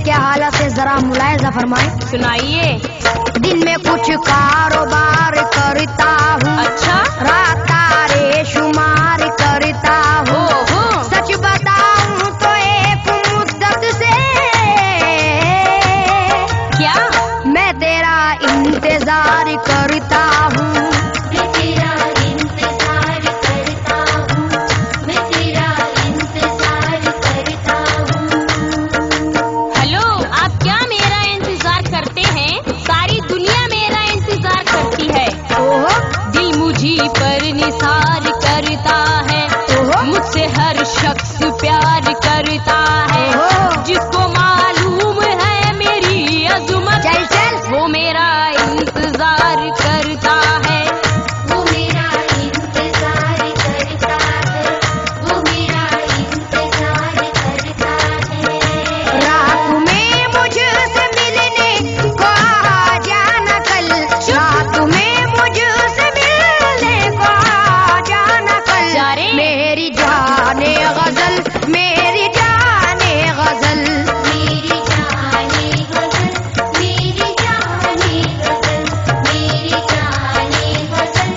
के हालत से जरा मुलायजा फरमाए। सुनाइए। दिन में कुछ कारोबार करता हूँ, अच्छा। रात तारे शुमार करता हूँ। सच बताऊँ तो एक मुद्दत से क्या मैं तेरा इंतजार करता हूँ। पर निसार करता है, मुझसे हर शख्स प्यार करता है। जिसको मालूम है मेरी अज़मत, चल चल वो मेरा इंतजार करता है। वो मेरा इंतजार करता है, वो मेरा इंतजार करता है। रात में मुझसे मिलने को आ जाना कल, रात में मुझसे मेरी जाने गजल, मेरी जाने गजल, मेरी जाने गजल, मेरी जाने गजल, मेरी जाने गजल,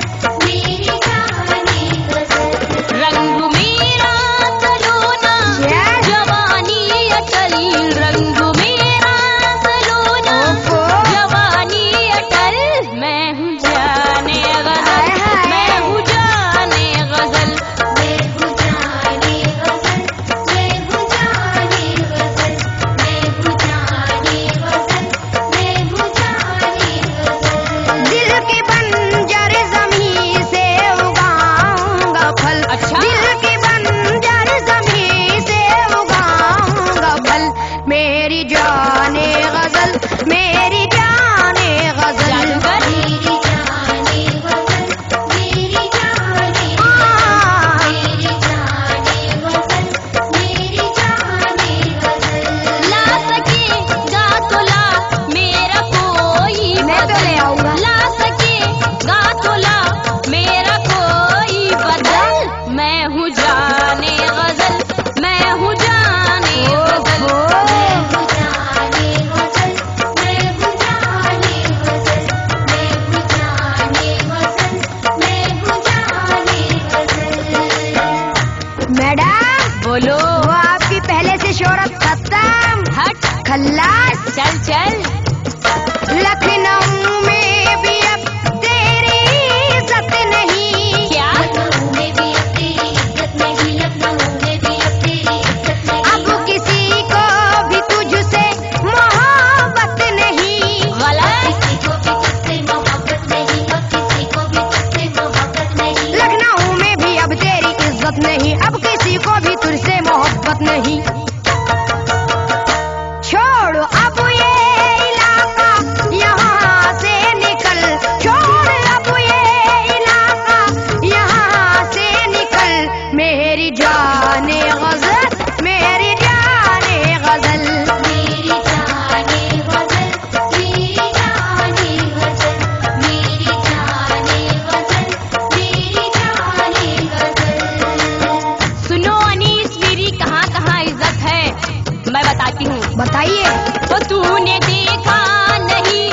मेरी जाने गजल। रंग मेरा सलोना जवानी अटल, रंग मेरा सलोना जवानी अटल। मैं हूँ जाने गजल, मैं हूँ जाने गजल। मेरी जाने गजल, मेरी जाने गजल, मेरी जाने गजल, मेरी जाने मेरी जाने गजल, मेरी जाने गजल। ला सकेगा तो ला मेरा कोई, मैं तो ले आऊंगा। ला सकेगा तो ला मेरा कोई बदल। मैं हूँ जाने गजल, मैं हूँ जाने गजल। मैडम बोलो। वो आपकी पहले से शोहरत खत्म। हट खल्लास। चल चल। लखनऊ में भी अब तेरी इज्जत नहीं। क्या लखनऊ में भी अब तेरी इज्जत नहीं, लखनऊ में भी अब तेरी इज्जत नहीं। अब किसी को भी तुझसे मोहब्बत नहीं। गलत। किसी को भी तुझसे मोहब्बत नहीं, अब किसी को भी तुझसे मोहब्बत नहीं। लखनऊ में भी अब तेरी इज्जत नहीं, अब किसी को भी तुझसे मोहब्बत नहीं। छोड़ अब ये इलाका, यहाँ से निकल। छोड़ अब ये इलाका, यहाँ से निकल। मेरी जाने गजल, मेरी जाने गजल, मेरी जाने गजल, मेरी जाने गजल, मेरी जाने गजल, मेरी जाने गजल। सुनो अनीस, मेरी कहाँ कहाँ इज्जत है मैं बताती हूँ। बताइए। तो तूने देखा नहीं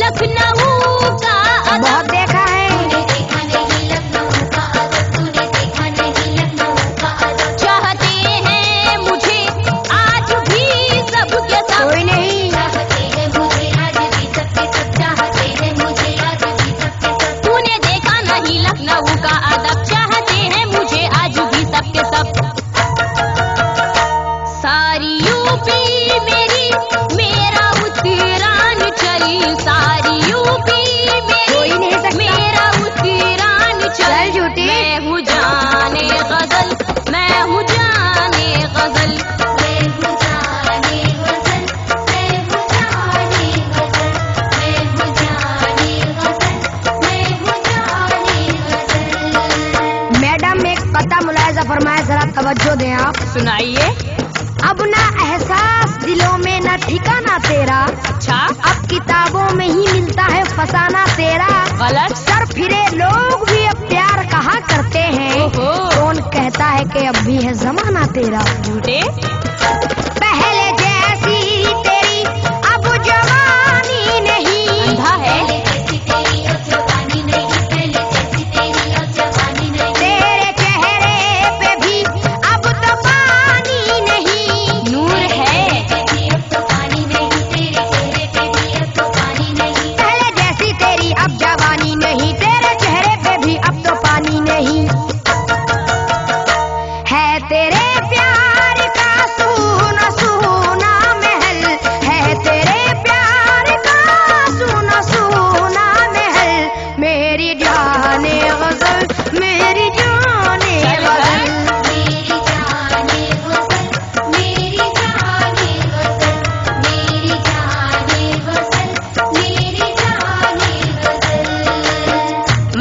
लखनऊ का अदब, बहुत देखा है। तूने देखा नहीं लखनऊ का अदब, तूने देखा नहीं लखनऊ का अदब। चाहते हैं मुझे आज भी सबके सब। कोई नहीं। चाहते हैं मुझे आज भी सबके सब, चाहते हैं मुझे आज भी सबके सब। तूने देखा नहीं लखनऊ का अदब, चाहते हैं मुझे आज भी सबके सब। सारी यूपी मेरी, मेरा उत्तरांचल, सारी यूपी कोई नहीं मेरी, सकता। मेरा उत्तरांचल। चल झूठी। मैं हूँ जाने गजल, मैं हूँ जाने गजल। मैं हूँ जाने गजल, मैं हूँ जाने गजल, मैं हूँ जाने गजल, मैं हूँ जाने गजल। मैडम एक पता मुलायजा फरमाए, जरा तवज्जो दें आप। सुनाइए। अब ना एहसास दिलों में ना ठिकाना तेरा। अच्छा। अब किताबों में ही मिलता है फसाना तेरा। गलत। सर फिरे लोग भी अब प्यार कहा करते हैं। ओहो। कौन कहता है कि अब भी है जमाना तेरा। झूठे। पहले जैसी तेरी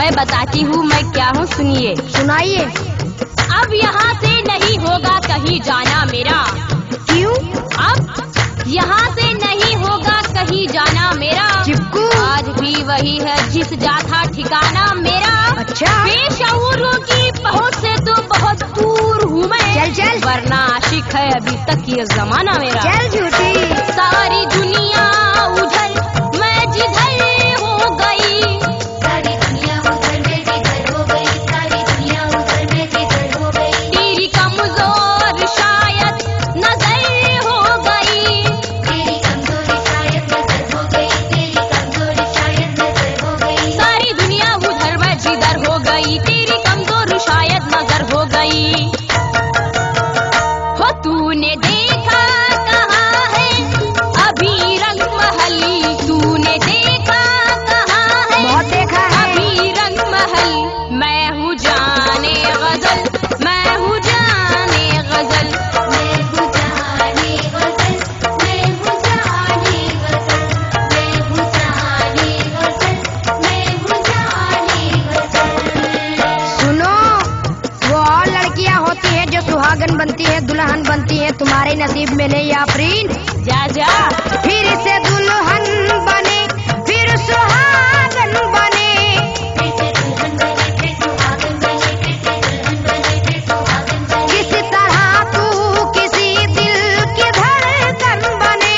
मैं बताती हूँ मैं क्या हूँ, सुनिए। सुनाइए। अब यहाँ से नहीं होगा कहीं जाना मेरा। क्यों? अब यहाँ से नहीं होगा कहीं जाना मेरा। चिपकू। आज भी वही है जिस जाता ठिकाना मेरा। अच्छा। बेशऊरों की पहुँच से तो बहुत दूर हूँ मैं। चल चल। वरना आशिक है अभी तक ये जमाना मेरा। चल झूठी। सारी दुनिया उधर मैं जिधर हो गई। सारी दुनिया उधर मैं जिधर हो गई, सारी दुनिया उधर मैं जिधर हो गई। तेरी कमजोर शायद नजर हो गई। तेरी कमजोरी शायद नजर हो गई, तेरी कमजोरी शायद नजर हो गई। सारी दुनिया उधर मैं जिधर हो गई, तेरी कमजोर शायद नजर हो गई। हो तूने देखा कहाँ है अभी रंग महल, तूने देखा कहाँ है बहुत देखा है। अभी रंग महल। मैं हूँ जाने गजल, मैं हूँ जाने गजल। मैं हूँ जाने गजल, मैं हूँ जाने गजल, मैं हूँ जाने गजल, मैं हूँ जाने गजल। सुनो, वो और लड़कियां होती हैं जो सुहागन बनती है, दुल्हन बनती है, तुम्हारे नसीब में नहीं आफरीन। जा जा। फिर से दुल्हन बने, फिर सुहागन बने। फिर से दुल्हन बने, फिर सुहागन बने, फिर से दुल्हन बने, फिर सुहागन बने। किस तरह तू किसी दिल की धड़कन बने।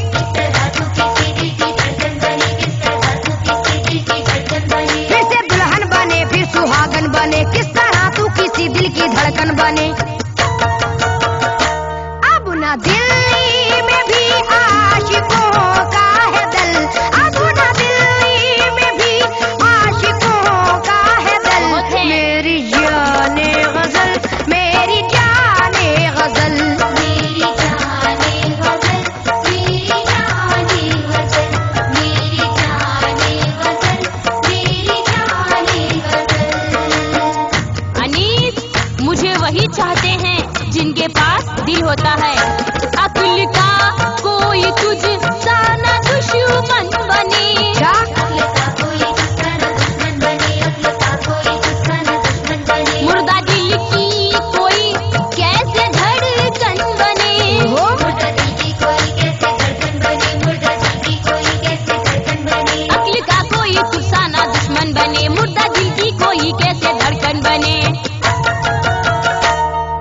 किस तरह तू किसी दिल की धड़कन बनी, किस तरह तू किसी दिल की धड़कन बनी। फिर से दुल्हन बने, फिर सुहागन बने, किस तरह तू किसी दिल की धड़कन बने। अब न दिल्ली में भी आशिकों का है दल, अब न दिल्ली में भी आशिकों का है दल। बहुत है। मेरी जाने गजल, मेरी जाने गजल। मेरी जाने गजल, मेरी जाने गजल, मेरी जाने गजल, मेरी जाने गजल। अनीस, मुझे वही चाहते हैं जिनके पास दिल होता है। अक्ल का कोई तुझ सा न दुश्मन बने। क्या? अक्ल का कोई तुझसा न दुश्मन बने, अक्ल का कोई तुझसा न दुश्मन बने। मुर्दा दिल की कोई कैसे धड़कन बने। वो मुर्दा दिल की कोई कैसे धड़कन बने, मुर्दा दिल की कोई कैसे धड़कन बने। अक्ल का कोई तुझ सा न दुश्मन बने, मुर्दा दिल की कोई कैसे धड़कन बने।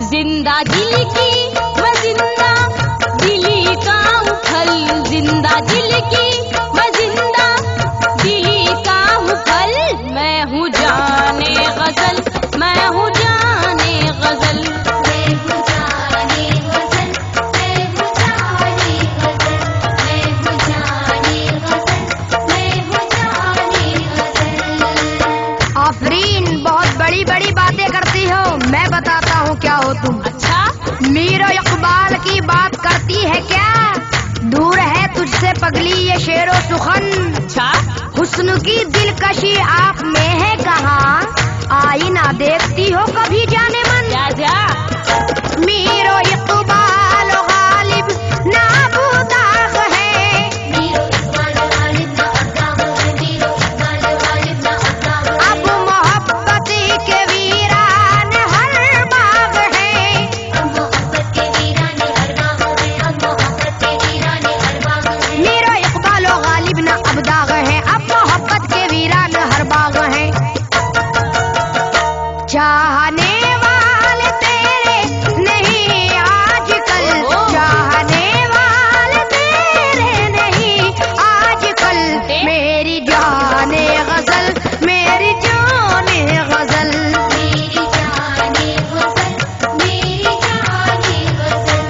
जिंदा दिल की मैं जिंदा दिली का हूँ फल, जिंदा दिल की मैं जिंदा दिली का हूँ फल। मैं हूँ जाने गजल, मैं हूँ जाने गजल। मैं हूँ जाने गजल, मैं हूँ जाने गजल, मैं हूँ जाने गजल, मैं हूँ जाने गजल। आफरीन, बहुत बड़ी बड़ी बातें करती हो। मैं बताता हूँ क्या हो तुम। अच्छा। मीरो इकबाल की बात करती है क्या? दूर है तुझसे पगली ये शेरो सुखन। अच्छा। हुस्न की दिलकशी आप में है कहाँ? आईना देखती हो कभी जाने मन? जा जा। मीरो इकबाल गालिब ना बुदाग है। मीरो इकबाल गालिब ना अब्दाग है, मीरो इकबाल गालिब ना अब्दाग है। अब मोहब्बत के वीरान हर बाग है। अब मोहब्बत के वीराने हर बाग है, अब मोहब्बत के वीराने हर बाग है। मीरो इकबाल गालिब ना अब्दाग है, अब मोहब्बत के वीरान हर बाग है। चाहने वाले तेरे नहीं आजकल, चाहने वाले तेरे नहीं आजकल। मेरी जाने गजल, मेरी जाने गजल। मेरी जाने गजल, मेरी जाने गजल,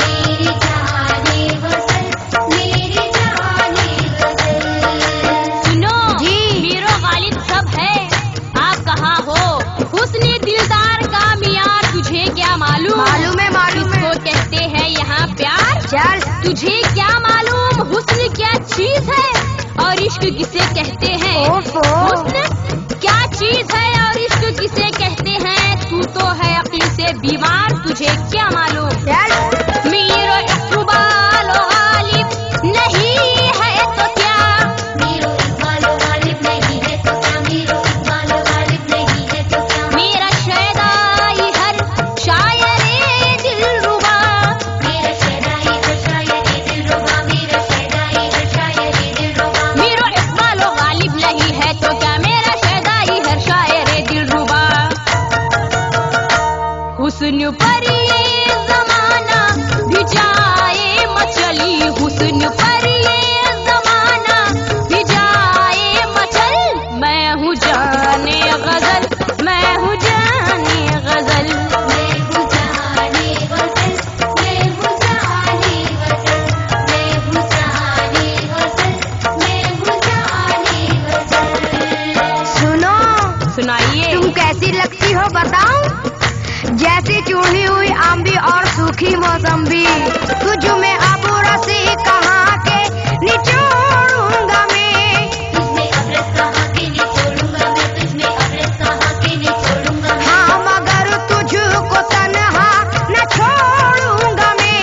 मेरी जाने गजल, मेरी जाने गजल। सुनो जी। मीरो गालिब सब है, आप कहाँ हो? हुस्न दिलदार का मियार तुझे क्या मालूम? मालूम है, मालूम है। किसको कहते हैं यहाँ प्यार? चल तुझे क्या मालूम हुस्न क्या चीज है और इश्क किसे कहते हैं? ओफो। हुस्न क्या चीज है और इश्क किसे कहते हैं? तू तो है अक्ल से बीमार, तुझे क्या मालूम? चल। मीरो इकबाल गालिब नहीं है तो क्या? मीरो इकबाल गालिब नहीं है तो क्या, मीरो इकबाल अम्बी और सूखी मौसम्बी, तुझ में अब रस कहाँ के निचोड़ूंगा मैं। तुझमें अब रस कहाँ के निचोड़ूंगा मैं, तुझमें अब रस कहाँ के निचोड़ूंगा मैं। हाँ मगर तुझको तन्हा न छोड़ूंगा मैं।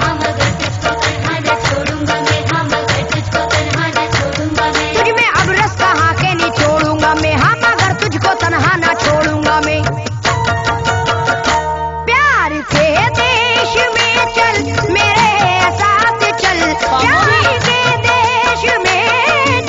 हाँ मगर तुझको तन्हा न छोड़ूंगा मैं, हाँ मगर तुझको तन्हा न छोड़ूंगा मैं। तुझ में अब रस कहाँ के निचोड़ूंगा मैं, हाँ मगर तुझको तन्हा न छोड़ूंगा मैं। प्यार के देश में चल मेरे साथ चल, प्यार के देश में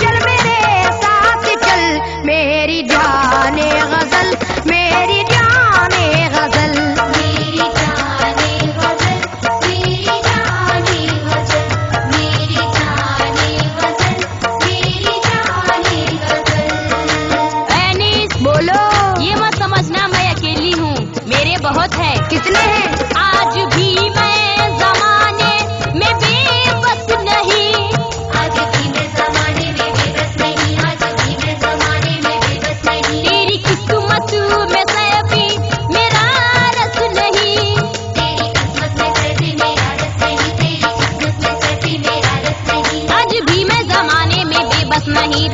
चल मेरे साथ चल, मेरी जाने गजल, मेरी जाने गजल। मेरी जाने गजल, मेरी जाने गजल, मेरी जाने गजल, मेरी जाने गजल। एनिस, बोलो। ये मत समझना मैं अकेली हूँ, मेरे बहुत है। कितने हैं? आज भी मैं जमाने में बेबस नहीं, आज भी मैं ज़माने में बेबस नहीं, आज भी मैं ज़माने में बेबस नहीं। तेरी किस्मत में सैफी मेरा रस नहीं। तेरी किस्मत में सैफी मेरा रस नहीं, तेरी किस्मत में सैफी मेरा रस नहीं। आज भी मैं जमाने में बेबस नहीं।